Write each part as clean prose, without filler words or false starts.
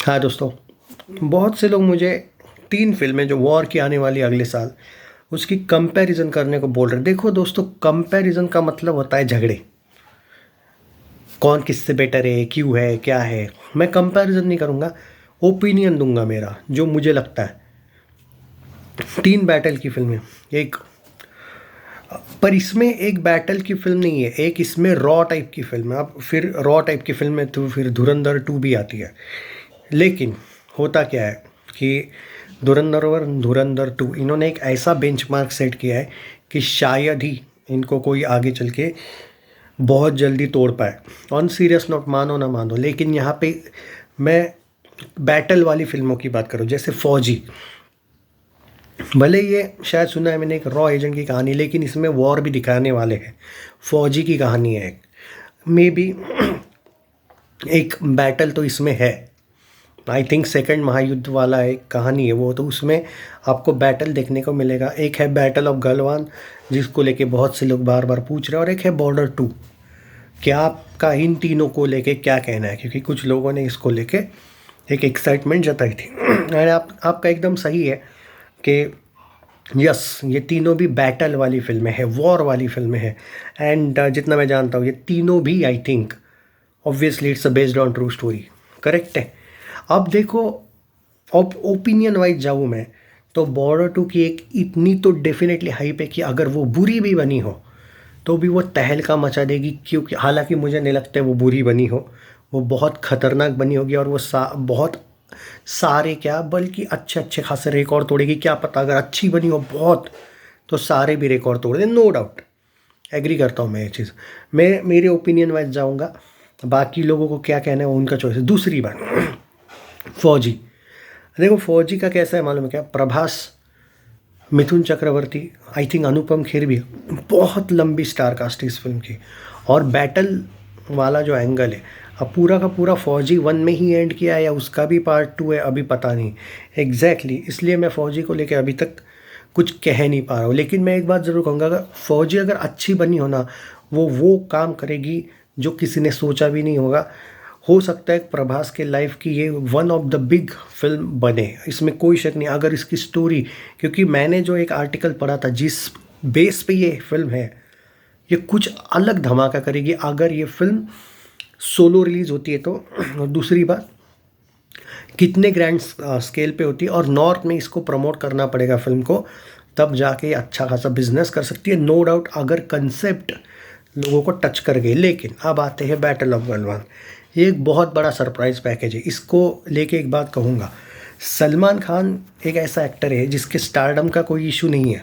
हाँ दोस्तों, बहुत से लोग मुझे 3 फ़िल्में जो वॉर की आने वाली है अगले साल, उसकी कंपैरिज़न करने को बोल रहे हैं। देखो दोस्तों, कंपैरिज़न का मतलब होता है झगड़े। कौन किससे बेटर है, क्यों है, क्या है? मैं कंपैरिज़न नहीं करूँगा, ओपिनियन दूँगा मेरा, जो मुझे लगता है। 3 बैटल की फ़िल्में, एक पर इसमें एक बैटल की फ़िल्म नहीं है, एक इसमें रॉ टाइप की फ़िल्म है। अब फिर रॉ टाइप की फ़िल्म में तो फिर धुरंधर 2 भी आती है। लेकिन होता क्या है कि धुरंधर और धुरंधर 2 इन्होंने एक ऐसा बेंचमार्क सेट किया है कि शायद ही इनको कोई आगे चल के बहुत जल्दी तोड़ पाए। ऑन सीरियस नोट, मानो ना मानो, लेकिन यहाँ पे मैं बैटल वाली फिल्मों की बात करूँ, जैसे फौजी। भले ये शायद सुना है मैंने एक रॉ एजेंट की कहानी, लेकिन इसमें वॉर भी दिखाने वाले हैं। फौजी की कहानी है एक, मे बी एक बैटल तो इसमें है। आई थिंक सेकंड महायुद्ध वाला एक कहानी है वो, तो उसमें आपको बैटल देखने को मिलेगा। एक है बैटल ऑफ गलवान, जिसको लेके बहुत से लोग बार बार पूछ रहे हैं, और एक है बॉर्डर 2। क्या आपका इन तीनों को लेके क्या कहना है? क्योंकि कुछ लोगों ने इसको लेके एक एक्साइटमेंट जताई थी। और आपका एकदम सही है कि यस, ये तीनों भी बैटल वाली फिल्में हैं, वॉर वाली फिल्में हैं। एंड जितना मैं जानता हूँ, ये तीनों भी I think obviously it's based on true story. Correct है। अब देखो, ओपिनियन वाइज जाऊँ मैं, तो बॉर्डर 2 की एक इतनी तो डेफिनेटली हाइप है कि अगर वो बुरी भी बनी हो तो भी वो तहलका मचा देगी। क्योंकि हालांकि मुझे नहीं लगता है वो बुरी बनी हो, वो बहुत खतरनाक बनी होगी, और वो बहुत सारे क्या बल्कि अच्छे अच्छे खासे रिकॉर्ड तोड़ेगी। क्या पता अगर अच्छी बनी हो बहुत, तो सारे भी रिकॉर्ड तोड़ दे, नो डाउट। एग्री करता हूँ मैं ये चीज़। मैं मेरे ओपिनियन वाइज जाऊँगा, बाकी लोगों को क्या कहना है वो उनका चॉइस है। दूसरी बात, फौजी। देखो फौजी का कैसा है मालूम है क्या? प्रभास, मिथुन चक्रवर्ती, आई थिंक अनुपम खेर भी है। बहुत लंबी स्टार कास्ट है इस फिल्म की। और बैटल वाला जो एंगल है, अब पूरा का पूरा फौजी 1 में ही एंड किया है या उसका भी पार्ट 2 है, अभी पता नहीं एग्जैक्टली। इसलिए मैं फौजी को लेकर अभी तक कुछ कह नहीं पा रहा हूँ। लेकिन मैं एक बात ज़रूर कहूँगा, अगर फौजी अगर अच्छी बनी हो ना, वो काम करेगी जो किसी ने सोचा भी नहीं होगा। हो सकता है प्रभास के लाइफ की ये one of the big film बने, इसमें कोई शक नहीं। अगर इसकी स्टोरी, क्योंकि मैंने जो एक आर्टिकल पढ़ा था जिस बेस पे ये फिल्म है, ये कुछ अलग धमाका करेगी अगर ये फिल्म सोलो रिलीज़ होती है तो। और दूसरी बात, कितने ग्रैंड स्केल पे होती है, और नॉर्थ में इसको प्रमोट करना पड़ेगा फिल्म को, तब जाके अच्छा खासा बिजनेस कर सकती है, नो डाउट, अगर कंसेप्ट लोगों को टच कर गई। लेकिन अब आते हैं बैटल ऑफ गलवान। ये एक बहुत बड़ा सरप्राइज पैकेज है। इसको लेके एक बात कहूँगा, सलमान खान एक ऐसा एक्टर है जिसके स्टारडम का कोई इशू नहीं है।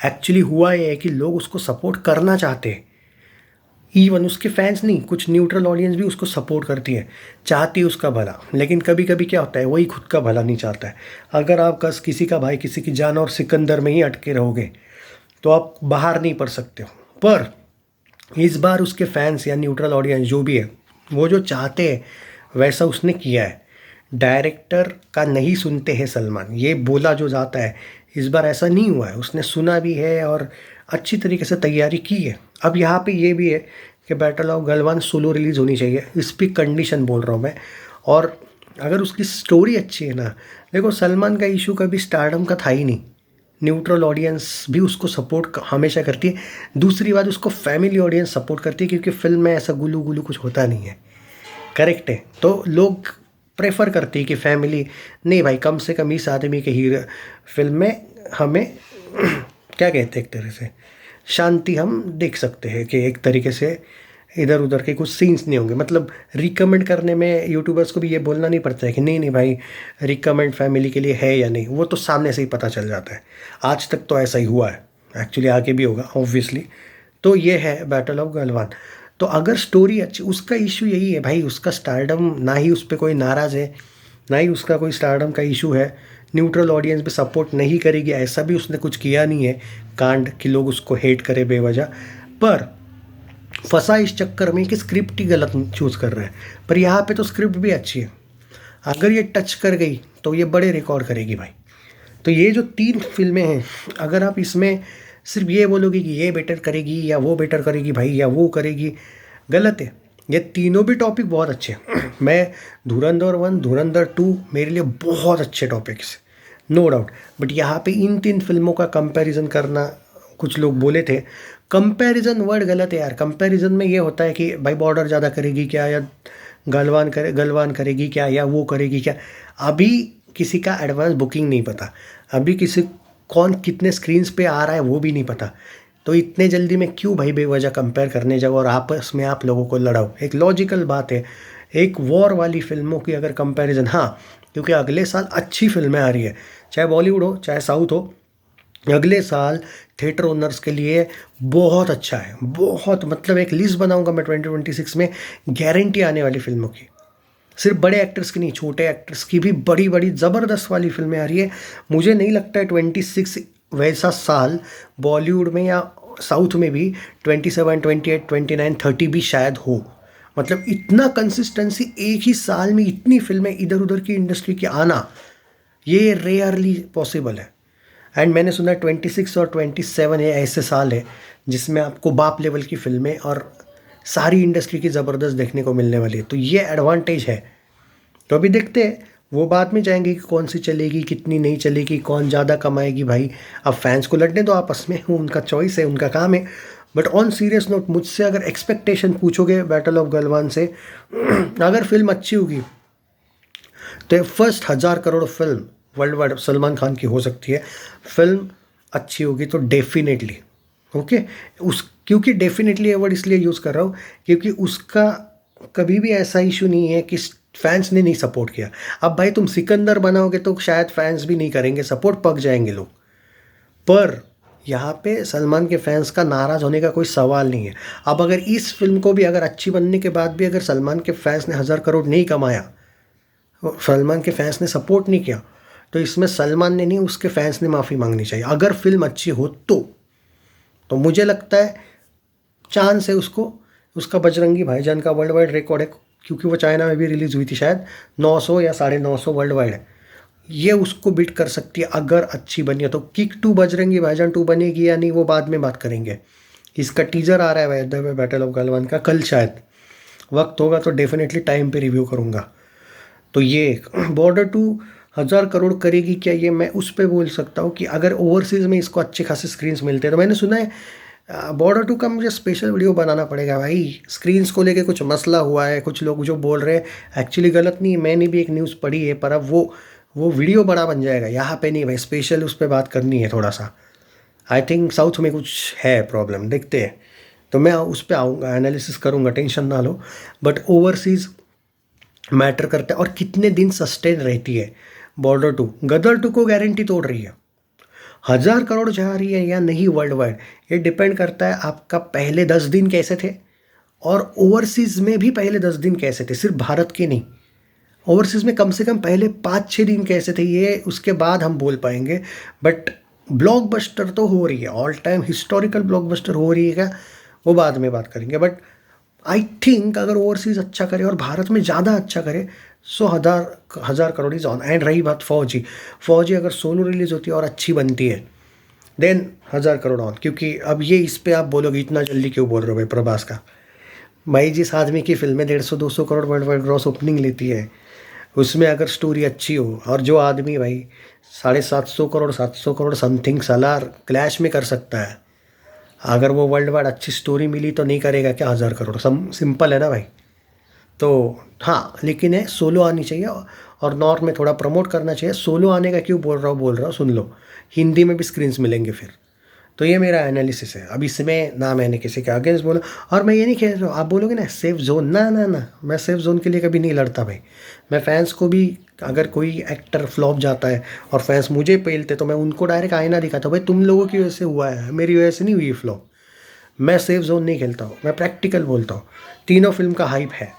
एक्चुअली हुआ ये है कि लोग उसको सपोर्ट करना चाहते हैं। इवन उसके फैंस नहीं, कुछ न्यूट्रल ऑडियंस भी उसको सपोर्ट करती है, चाहती है उसका भला। लेकिन कभी कभी क्या होता है, वही खुद का भला नहीं चाहता है। अगर आप किसी का भाई, किसी की जान और सिकंदर में ही अटके रहोगे तो आप बाहर नहीं पड़ सकते हो। पर इस बार उसके फैंस या न्यूट्रल ऑडियंस जो भी है, वो जो चाहते हैं वैसा उसने किया है। डायरेक्टर का नहीं सुनते हैं सलमान, ये बोला जो जाता है, इस बार ऐसा नहीं हुआ है। उसने सुना भी है और अच्छी तरीके से तैयारी की है। अब यहाँ पे ये भी है कि battle of Galwan solo release होनी चाहिए, इस पर कंडीशन बोल रहा हूँ मैं। और अगर उसकी स्टोरी अच्छी है ना, देखो सलमान का इशू कभी स्टारडम का था ही नहीं। न्यूट्रल ऑडियंस भी उसको सपोर्ट हमेशा करती है। दूसरी बात, उसको फैमिली ऑडियंस सपोर्ट करती है, क्योंकि फिल्म में ऐसा गुलू गुलू कुछ होता नहीं है। करेक्ट है। तो लोग प्रेफर करते हैं कि फैमिली नहीं भाई, कम से कम इस आदमी के हीरो फिल्म में हमें क्या कहते हैं, एक तरह से शांति हम देख सकते हैं कि एक तरीके से इधर उधर के कुछ सीन्स नहीं होंगे। मतलब रिकमेंड करने में यूट्यूबर्स को भी ये बोलना नहीं पड़ता है कि नहीं नहीं भाई, रिकमेंड फैमिली के लिए है या नहीं, वो तो सामने से ही पता चल जाता है। आज तक तो ऐसा ही हुआ है, एक्चुअली आगे भी होगा ऑब्वियसली। तो ये है बैटल ऑफ गलवान। तो अगर स्टोरी अच्छी, उसका इशू यही है भाई, उसका स्टारडम, ना ही उस पर कोई नाराज़ है, ना ही उसका कोई स्टारडम का इशू है। न्यूट्रल ऑडियंस भी सपोर्ट नहीं करेगी, ऐसा भी उसने कुछ किया नहीं है कांड कि लोग उसको हेट करे बेवजह। पर फंसा इस चक्कर में कि स्क्रिप्ट ही गलत चूज़ कर रहे हैं। पर यहाँ पे तो स्क्रिप्ट भी अच्छी है, अगर ये टच कर गई तो ये बड़े रिकॉर्ड करेगी भाई। तो ये जो 3 फिल्में हैं, अगर आप इसमें सिर्फ ये बोलोगे कि ये बेटर करेगी या वो बेटर करेगी भाई, या वो करेगी, गलत है। ये तीनों भी टॉपिक बहुत अच्छे हैं। मैं धुरंधर 1, धुरंधर 2 मेरे लिए बहुत अच्छे टॉपिक्स, नो डाउट। बट यहाँ पे इन 3 फिल्मों का कंपैरिजन करना, कुछ लोग बोले थे कंपैरिजन वर्ड गलत है यार। कंपैरिजन में ये होता है कि भाई बॉर्डर ज़्यादा करेगी क्या, या गलवान करेगी क्या, या वो करेगी क्या। अभी किसी का एडवांस बुकिंग नहीं पता, अभी किसी कौन कितने स्क्रीन्स पे आ रहा है वो भी नहीं पता। तो इतने जल्दी में क्यों भाई बेवजह कंपेयर करने जाओ और आपस में आप लोगों को लड़ाओ। एक लॉजिकल बात है, एक वॉर वाली फिल्मों की अगर कंपैरिजन, हाँ क्योंकि अगले साल अच्छी फिल्में आ रही है, चाहे बॉलीवुड हो चाहे साउथ हो, अगले साल थिएटर ओनर्स के लिए बहुत अच्छा है, बहुत। मतलब एक लिस्ट बनाऊंगा मैं 2026 में, गारंटी आने वाली फिल्मों की। सिर्फ बड़े एक्टर्स की नहीं, छोटे एक्टर्स की भी बड़ी बड़ी ज़बरदस्त वाली फिल्में आ रही है। मुझे नहीं लगता है 26 वैसा साल बॉलीवुड में या साउथ में भी 27, 28, 29, 30 भी शायद हो। मतलब इतना कंसिस्टेंसी एक ही साल में इतनी फिल्में इधर उधर की इंडस्ट्री की आना, ये रेयरली पॉसिबल है। एंड मैंने सुना 26 और 27 ये ऐसे साल है जिसमें आपको बाप लेवल की फिल्में और सारी इंडस्ट्री की ज़बरदस्त देखने को मिलने वाली है। तो ये एडवांटेज है। तो अभी देखते हैं, वो बाद में जाएंगे कि कौन सी चलेगी कितनी नहीं चलेगी, कौन ज़्यादा कमाएगी। भाई अब फैंस को लड़ने दो आपस में, वो उनका चॉइस है, उनका काम है। बट ऑन सीरियस नोट, मुझसे अगर एक्सपेक्टेशन पूछोगे बैटल ऑफ गलवान से, अगर फिल्म अच्छी होगी तो first 1000 crore film world wide Salman Khan की हो सकती है। फिल्म अच्छी होगी तो डेफिनेटली, ओके उस, क्योंकि डेफिनेटली ये वर्ड इसलिए यूज़ कर रहा हूँ क्योंकि उसका कभी भी ऐसा इशू नहीं है कि फैंस ने नहीं सपोर्ट किया। अब भाई तुम सिकंदर बनाओगे तो शायद फैंस भी नहीं करेंगे सपोर्ट, पक जाएंगे लोग। पर यहाँ पे सलमान के फैंस का नाराज़ होने का कोई सवाल नहीं है। अब अगर इस फिल्म को भी अगर अच्छी बनने के बाद भी अगर सलमान के फैंस ने 1000 करोड़ नहीं कमाया, सलमान के फैंस ने सपोर्ट नहीं किया, तो इसमें सलमान ने नहीं उसके फैंस ने माफ़ी मांगनी चाहिए। अगर फिल्म अच्छी हो तो मुझे लगता है चांस है उसको, उसका बजरंगी भाईजान का वर्ल्ड वाइड रिकॉर्ड है, क्योंकि वो चाइना में भी रिलीज़ हुई थी शायद, 900 या 950 वर्ल्ड वाइड है। ये उसको बीट कर सकती है अगर अच्छी बनी है। तो किक 2 बजरंगी भाईजान 2 बनेगी या नहीं वो बाद में बात करेंगे। इसका टीजर आ रहा है बैटल ऑफ गलवान का कल, शायद वक्त होगा तो डेफिनेटली टाइम पे रिव्यू करूँगा। तो ये बॉर्डर 2 1000 करोड़ करेगी क्या, ये मैं उस पर बोल सकता हूँ कि अगर ओवरसीज़ में इसको अच्छे खासे स्क्रीन्स मिलते हैं। तो मैंने सुना है बॉर्डर 2 का मुझे स्पेशल वीडियो बनाना पड़ेगा भाई। स्क्रीन्स को लेके कुछ मसला हुआ है, कुछ लोग जो बोल रहे हैं एक्चुअली गलत नहीं है, मैंने भी एक न्यूज़ पढ़ी है, पर अब वो वीडियो बड़ा बन जाएगा। यहाँ पे नहीं भाई, स्पेशल उस पर बात करनी है थोड़ा सा। आई थिंक साउथ में कुछ है प्रॉब्लम, देखते हैं। तो मैं उस पर आऊँगा, एनालिसिस करूँगा, टेंशन ना लो। बट ओवरसीज़ मैटर करता है और कितने दिन सस्टेन रहती है। बॉर्डर 2 गदर 2 को गारंटी तोड़ रही है, 1000 करोड़ जा रही है या नहीं वर्ल्ड वाइड, ये डिपेंड करता है आपका पहले 10 दिन कैसे थे और ओवरसीज़ में भी पहले 10 दिन कैसे थे, सिर्फ भारत के नहीं। ओवरसीज़ में कम से कम पहले 5-6 दिन कैसे थे, ये उसके बाद हम बोल पाएंगे। बट ब्लॉकबस्टर तो हो रही है, ऑल टाइम हिस्टोरिकल ब्लॉकबस्टर हो रही है क्या, वो बाद में बात करेंगे। बट आई थिंक अगर ओवरसीज़ अच्छा करे और भारत में ज़्यादा अच्छा करे, सो 1000 करोड़ इज ऑन। एंड रही बात फौजी अगर सोलो रिलीज़ होती है और अच्छी बनती है देन 1000 करोड़ ऑन। क्योंकि अब ये इस पे आप बोलोगे इतना जल्दी क्यों बोल रहे हो भाई प्रभास का। भाई जिस आदमी की फिल्में 150-200 crore world wide gross opening लेती है, उसमें अगर स्टोरी अच्छी हो, और जो आदमी भाई 750 करोड़ 700 करोड़ समथिंग सालार क्लैश में कर सकता है, अगर वो वर्ल्ड वाइड अच्छी स्टोरी मिली तो नहीं करेगा क्या 1000 करोड़। सिंपल है ना भाई। तो हाँ, लेकिन है सोलो आनी चाहिए और नॉर्थ में थोड़ा प्रमोट करना चाहिए। सोलो आने का क्यों बोल रहा हूँ सुन लो, हिंदी में भी स्क्रीन्स मिलेंगे फिर। तो ये मेरा एनालिसिस है। अब इसमें ना मैंने किसी के अगेंस्ट बोला, और मैं ये नहीं कह रहा हूँ, आप बोलोगे ना सेफ जोन, ना, मैं सेफ जोन के लिए कभी नहीं लड़ता भाई। मैं फैंस को भी, अगर कोई एक्टर फ्लॉप जाता है और फैंस मुझे पेलते तो मैं उनको डायरेक्ट आईना दिखाता हूँ, भाई तुम लोगों की वजह से हुआ है, मेरी वजह से नहीं हुई फ्लॉप। मैं सेफ जोन नहीं खेलता हूँ, मैं प्रैक्टिकल बोलता हूँ। तीनों फिल्म का हाइप है,